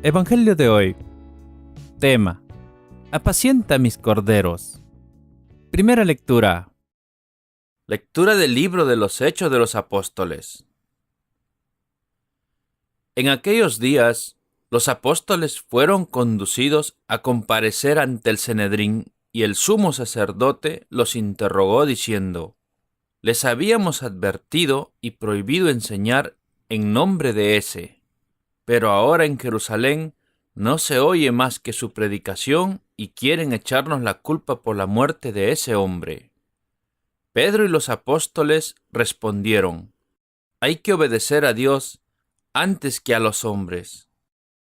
Evangelio de hoy. Tema: apacienta mis corderos. Primera lectura. Lectura del libro de los Hechos de los Apóstoles. En aquellos días, los apóstoles fueron conducidos a comparecer ante el Sanedrín, y el sumo sacerdote los interrogó diciendo: Les habíamos advertido y prohibido enseñar en nombre de ese, pero ahora en Jerusalén no se oye más que su predicación y quieren echarnos la culpa por la muerte de ese hombre. Pedro y los apóstoles respondieron: Hay que obedecer a Dios antes que a los hombres.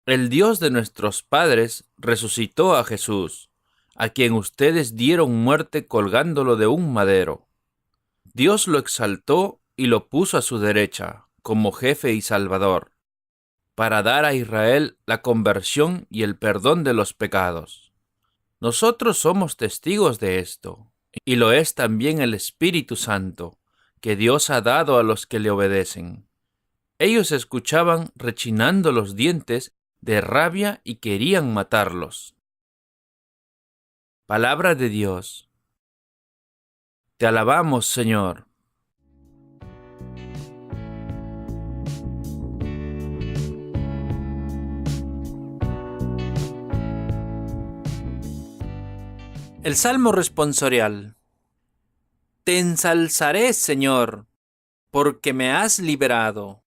El Dios de nuestros padres resucitó a Jesús, a quien ustedes dieron muerte colgándolo de un madero. Dios lo exaltó y lo puso a su derecha como jefe y salvador, para dar a Israel la conversión y el perdón de los pecados. Nosotros somos testigos de esto, y lo es también el Espíritu Santo, que Dios ha dado a los que le obedecen. Ellos escuchaban rechinando los dientes de rabia y querían matarlos. Palabra de Dios. Te alabamos, Señor. El Salmo responsorial. Te ensalzaré, Señor, porque me has liberado.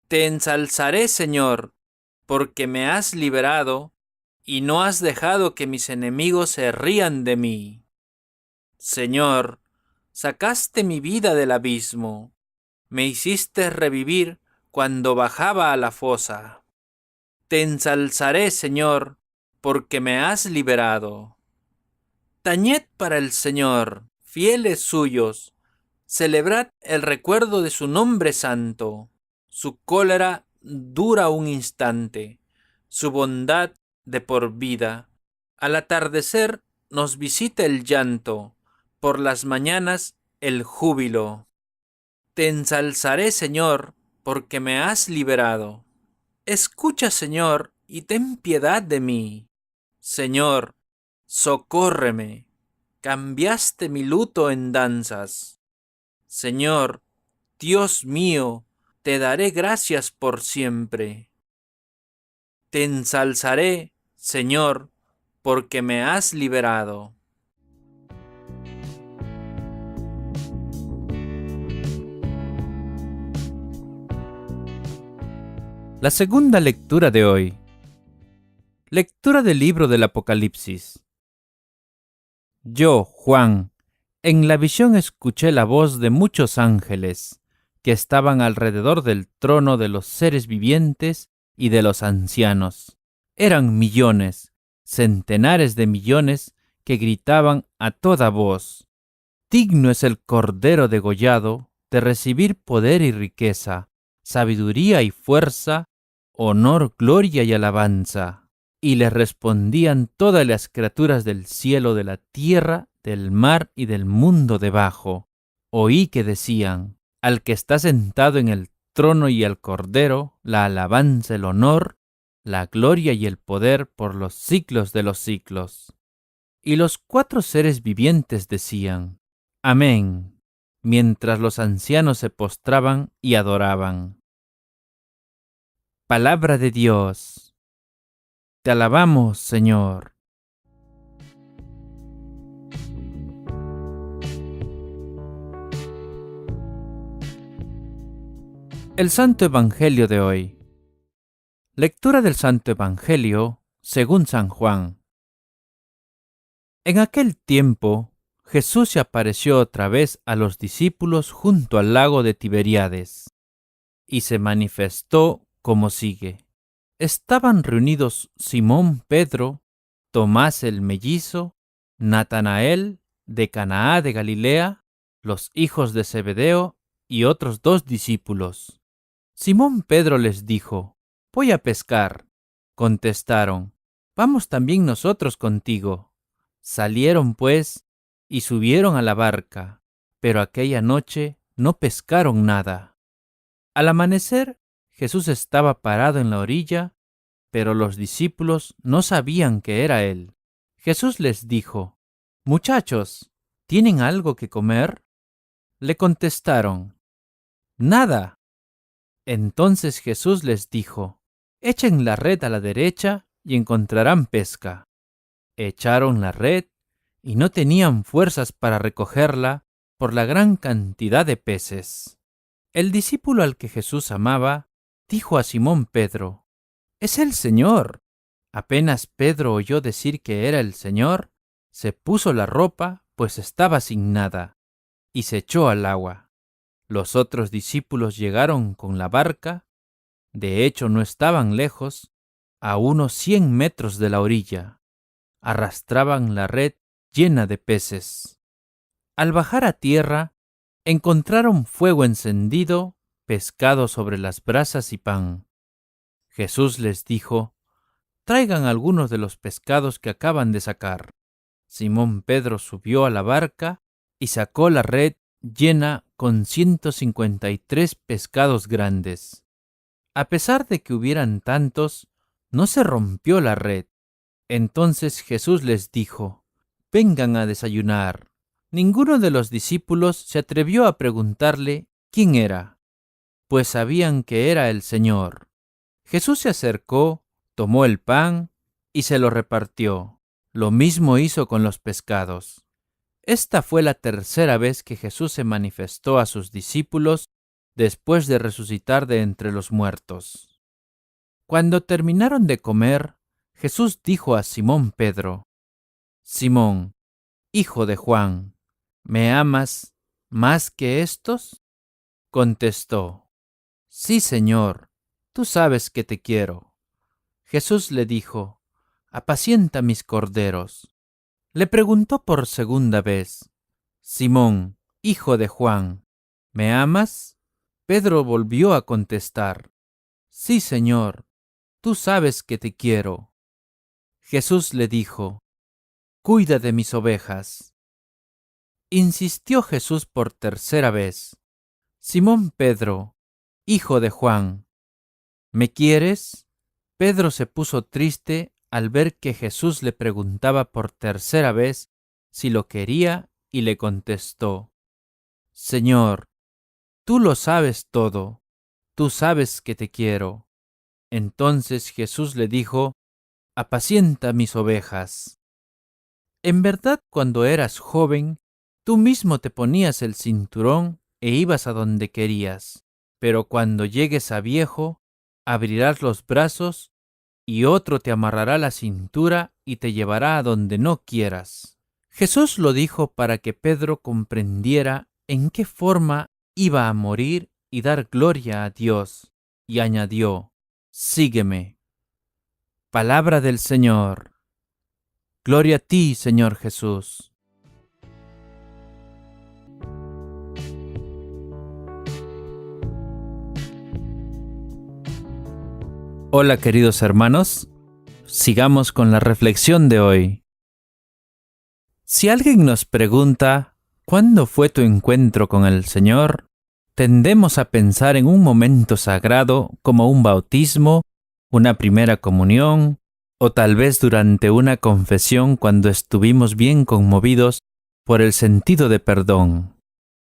Te ensalzaré, Señor, porque me has liberado y no has dejado que mis enemigos se rían de mí. Señor, sacaste mi vida del abismo, me hiciste revivir cuando bajaba a la fosa. Te ensalzaré, Señor, porque me has liberado. Tañed para el Señor, fieles suyos, celebrad el recuerdo de su nombre santo. Su cólera dura un instante, su bondad de por vida. Al atardecer nos visita el llanto, por las mañanas el júbilo. Te ensalzaré, Señor, porque me has liberado. Escucha, Señor, y ten piedad de mí. Señor, socórreme. Cambiaste mi luto en danzas. Señor, Dios mío, te daré gracias por siempre. Te ensalzaré, Señor, porque me has liberado. La segunda lectura de hoy. Lectura del libro del Apocalipsis. Yo, Juan, en la visión escuché la voz de muchos ángeles que estaban alrededor del trono de los seres vivientes y de los ancianos. Eran millones, centenares de millones que gritaban a toda voz: Digno es el Cordero degollado de recibir poder y riqueza, sabiduría y fuerza, honor, gloria y alabanza. Y les respondían todas las criaturas del cielo, de la tierra, del mar y del mundo debajo. Oí que decían: Al que está sentado en el trono y al Cordero, la alabanza, el honor, la gloria y el poder por los siglos de los siglos. Y los cuatro seres vivientes decían: Amén, mientras los ancianos se postraban y adoraban. Palabra de Dios. Te alabamos, Señor. El Santo Evangelio de hoy. Lectura del Santo Evangelio según San Juan. En aquel tiempo, Jesús se apareció otra vez a los discípulos junto al lago de Tiberíades, y se manifestó como sigue. Estaban reunidos Simón Pedro, Tomás el mellizo, Natanael de Canaá de Galilea, los hijos de Zebedeo y otros 2 discípulos. Simón Pedro les dijo: Voy a pescar. Contestaron: Vamos también nosotros contigo. Salieron pues y subieron a la barca, pero aquella noche no pescaron nada. Al amanecer, Jesús estaba parado en la orilla pero los discípulos no sabían que era él. Jesús les dijo: «Muchachos, ¿tienen algo que comer?». Le contestaron: «Nada». Entonces Jesús les dijo: «Echen la red a la derecha y encontrarán pesca». Echaron la red y no tenían fuerzas para recogerla por la gran cantidad de peces. El discípulo al que Jesús amaba dijo a Simón Pedro: «Es el Señor». Apenas Pedro oyó decir que era el Señor, se puso la ropa, pues estaba sin nada, y se echó al agua. Los otros discípulos llegaron con la barca, de hecho no estaban lejos, a unos 100 metros de la orilla. Arrastraban la red llena de peces. Al bajar a tierra, encontraron fuego encendido, pescado sobre las brasas y pan. Jesús les dijo: «Traigan algunos de los pescados que acaban de sacar». Simón Pedro subió a la barca y sacó la red llena con 153 pescados grandes. A pesar de que hubieran tantos, no se rompió la red. Entonces Jesús les dijo: «Vengan a desayunar». Ninguno de los discípulos se atrevió a preguntarle quién era, pues sabían que era el Señor. Jesús se acercó, tomó el pan y se lo repartió. Lo mismo hizo con los pescados. Esta fue la tercera vez que Jesús se manifestó a sus discípulos después de resucitar de entre los muertos. Cuando terminaron de comer, Jesús dijo a Simón Pedro: «Simón, hijo de Juan, ¿me amas más que estos?». Contestó: «Sí, Señor, tú sabes que te quiero». Jesús le dijo: «Apacienta mis corderos». Le preguntó por segunda vez: «Simón, hijo de Juan, ¿me amas?». Pedro volvió a contestar: «Sí, Señor, tú sabes que te quiero». Jesús le dijo: «Cuida de mis ovejas». Insistió Jesús por tercera vez: «Simón Pedro, hijo de Juan, ¿me quieres?». Pedro se puso triste al ver que Jesús le preguntaba por tercera vez si lo quería y le contestó: «Señor, tú lo sabes todo, tú sabes que te quiero». Entonces Jesús le dijo: «Apacienta mis ovejas». En verdad, cuando eras joven, tú mismo te ponías el cinturón e ibas a donde querías, pero cuando llegues a viejo, abrirás los brazos y otro te amarrará la cintura y te llevará a donde no quieras. Jesús lo dijo para que Pedro comprendiera en qué forma iba a morir y dar gloria a Dios, y añadió: «Sígueme». Palabra del Señor. Gloria a ti, Señor Jesús. Hola, queridos hermanos, sigamos con la reflexión de hoy. Si alguien nos pregunta ¿cuándo fue tu encuentro con el Señor?, tendemos a pensar en un momento sagrado como un bautismo, una primera comunión, o tal vez durante una confesión cuando estuvimos bien conmovidos por el sentido de perdón.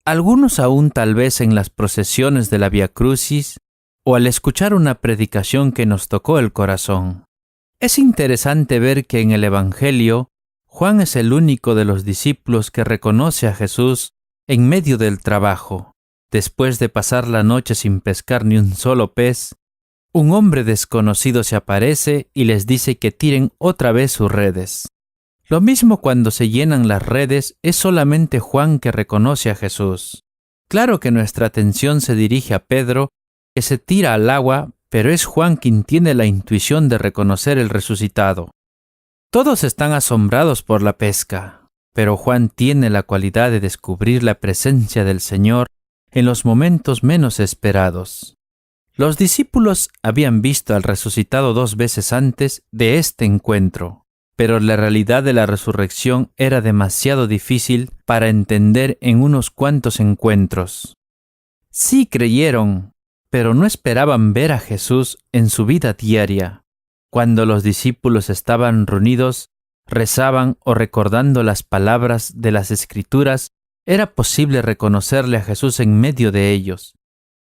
Algunos aún tal vez en las procesiones de la Vía Crucis, o al escuchar una predicación que nos tocó el corazón. Es interesante ver que en el Evangelio, Juan es el único de los discípulos que reconoce a Jesús en medio del trabajo. Después de pasar la noche sin pescar ni un solo pez, un hombre desconocido se aparece y les dice que tiren otra vez sus redes. Lo mismo cuando se llenan las redes, es solamente Juan que reconoce a Jesús. Claro que nuestra atención se dirige a Pedro, que se tira al agua, pero es Juan quien tiene la intuición de reconocer el resucitado. Todos están asombrados por la pesca, pero Juan tiene la cualidad de descubrir la presencia del Señor en los momentos menos esperados. Los discípulos habían visto al resucitado 2 veces antes de este encuentro, pero la realidad de la resurrección era demasiado difícil para entender en unos cuantos encuentros. Sí creyeron, pero no esperaban ver a Jesús en su vida diaria. Cuando los discípulos estaban reunidos, rezaban o recordando las palabras de las Escrituras, era posible reconocerle a Jesús en medio de ellos.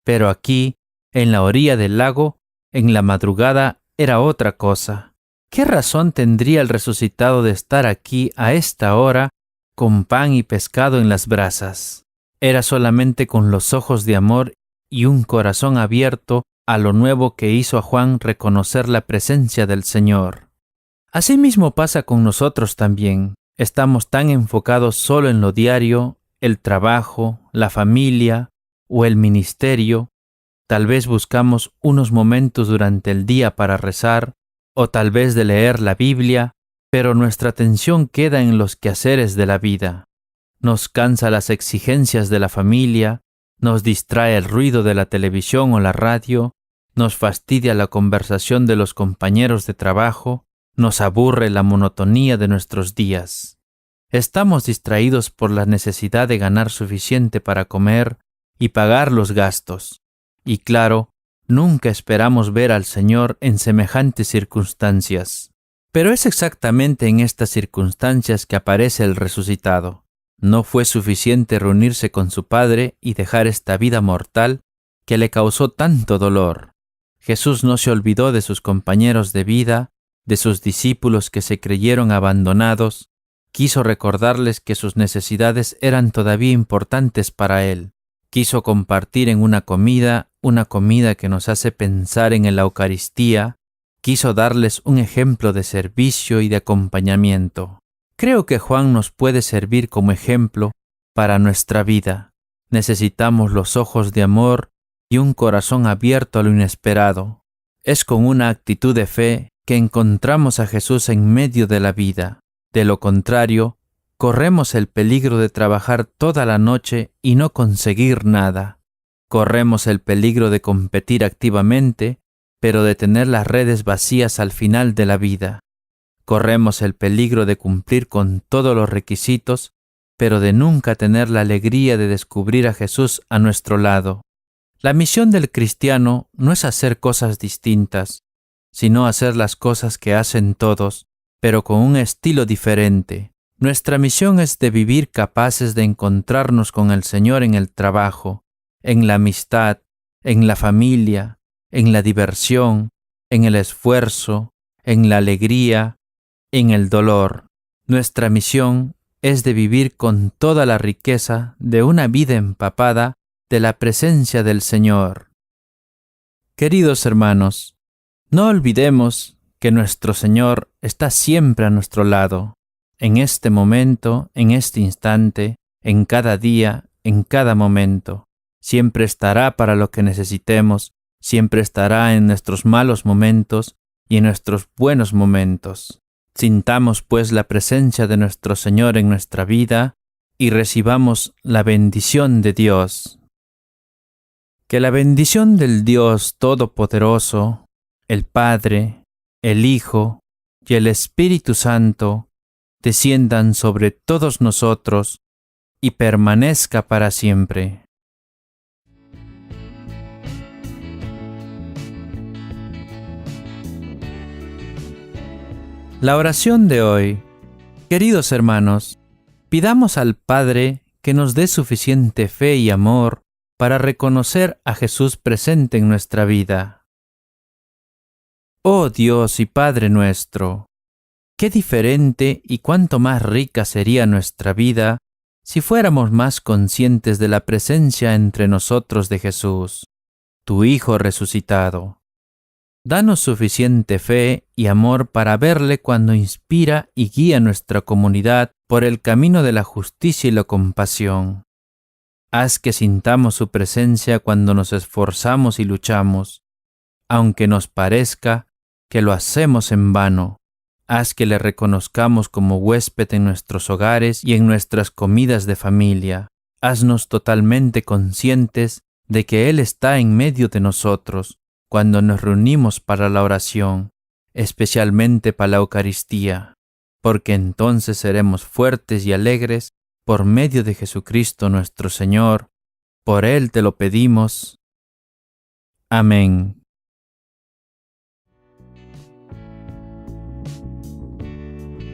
Pero aquí, en la orilla del lago, en la madrugada, era otra cosa. ¿Qué razón tendría el resucitado de estar aquí a esta hora con pan y pescado en las brasas? Era solamente con los ojos de amor y un corazón abierto a lo nuevo que hizo a Juan reconocer la presencia del Señor. Asimismo pasa con nosotros también. Estamos tan enfocados solo en lo diario, el trabajo, la familia o el ministerio. Tal vez buscamos unos momentos durante el día para rezar, o tal vez de leer la Biblia, pero nuestra atención queda en los quehaceres de la vida. Nos cansa las exigencias de la familia, nos distrae el ruido de la televisión o la radio, nos fastidia la conversación de los compañeros de trabajo, nos aburre la monotonía de nuestros días. Estamos distraídos por la necesidad de ganar suficiente para comer y pagar los gastos. Y claro, nunca esperamos ver al Señor en semejantes circunstancias. Pero es exactamente en estas circunstancias que aparece el resucitado. No fue suficiente reunirse con su Padre y dejar esta vida mortal que le causó tanto dolor. Jesús no se olvidó de sus compañeros de vida, de sus discípulos que se creyeron abandonados. Quiso recordarles que sus necesidades eran todavía importantes para Él. Quiso compartir en una comida que nos hace pensar en la Eucaristía. Quiso darles un ejemplo de servicio y de acompañamiento. Creo que Juan nos puede servir como ejemplo para nuestra vida. Necesitamos los ojos de amor y un corazón abierto a lo inesperado. Es con una actitud de fe que encontramos a Jesús en medio de la vida. De lo contrario, corremos el peligro de trabajar toda la noche y no conseguir nada. Corremos el peligro de competir activamente, pero de tener las redes vacías al final de la vida. Corremos el peligro de cumplir con todos los requisitos, pero de nunca tener la alegría de descubrir a Jesús a nuestro lado. La misión del cristiano no es hacer cosas distintas, sino hacer las cosas que hacen todos, pero con un estilo diferente. Nuestra misión es de vivir capaces de encontrarnos con el Señor en el trabajo, en la amistad, en la familia, en la diversión, en el esfuerzo, en la alegría, en el dolor. Nuestra misión es de vivir con toda la riqueza de una vida empapada de la presencia del Señor. Queridos hermanos, no olvidemos que nuestro Señor está siempre a nuestro lado, en este momento, en este instante, en cada día, en cada momento. Siempre estará para lo que necesitemos, siempre estará en nuestros malos momentos y en nuestros buenos momentos. Sintamos pues la presencia de nuestro Señor en nuestra vida y recibamos la bendición de Dios. Que la bendición del Dios Todopoderoso, el Padre, el Hijo y el Espíritu Santo desciendan sobre todos nosotros y permanezca para siempre. La oración de hoy. Queridos hermanos, pidamos al Padre que nos dé suficiente fe y amor para reconocer a Jesús presente en nuestra vida. Oh Dios y Padre nuestro, qué diferente y cuánto más rica sería nuestra vida si fuéramos más conscientes de la presencia entre nosotros de Jesús, tu Hijo resucitado. Danos suficiente fe y amor para verle cuando inspira y guía nuestra comunidad por el camino de la justicia y la compasión. Haz que sintamos su presencia cuando nos esforzamos y luchamos, aunque nos parezca que lo hacemos en vano. Haz que le reconozcamos como huésped en nuestros hogares y en nuestras comidas de familia. Haznos totalmente conscientes de que Él está en medio de nosotros cuando nos reunimos para la oración, especialmente para la Eucaristía, porque entonces seremos fuertes y alegres por medio de Jesucristo nuestro Señor. Por Él te lo pedimos. Amén.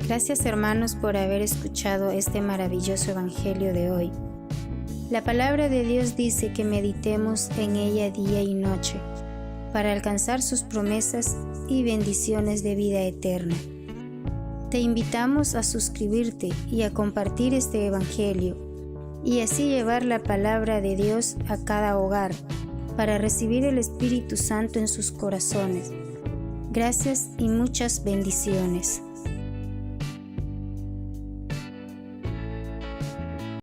Gracias, hermanos, por haber escuchado este maravilloso evangelio de hoy. La palabra de Dios dice que meditemos en ella día y noche para alcanzar sus promesas y bendiciones de vida eterna. Te invitamos a suscribirte y a compartir este evangelio y así llevar la palabra de Dios a cada hogar para recibir el Espíritu Santo en sus corazones. Gracias y muchas bendiciones.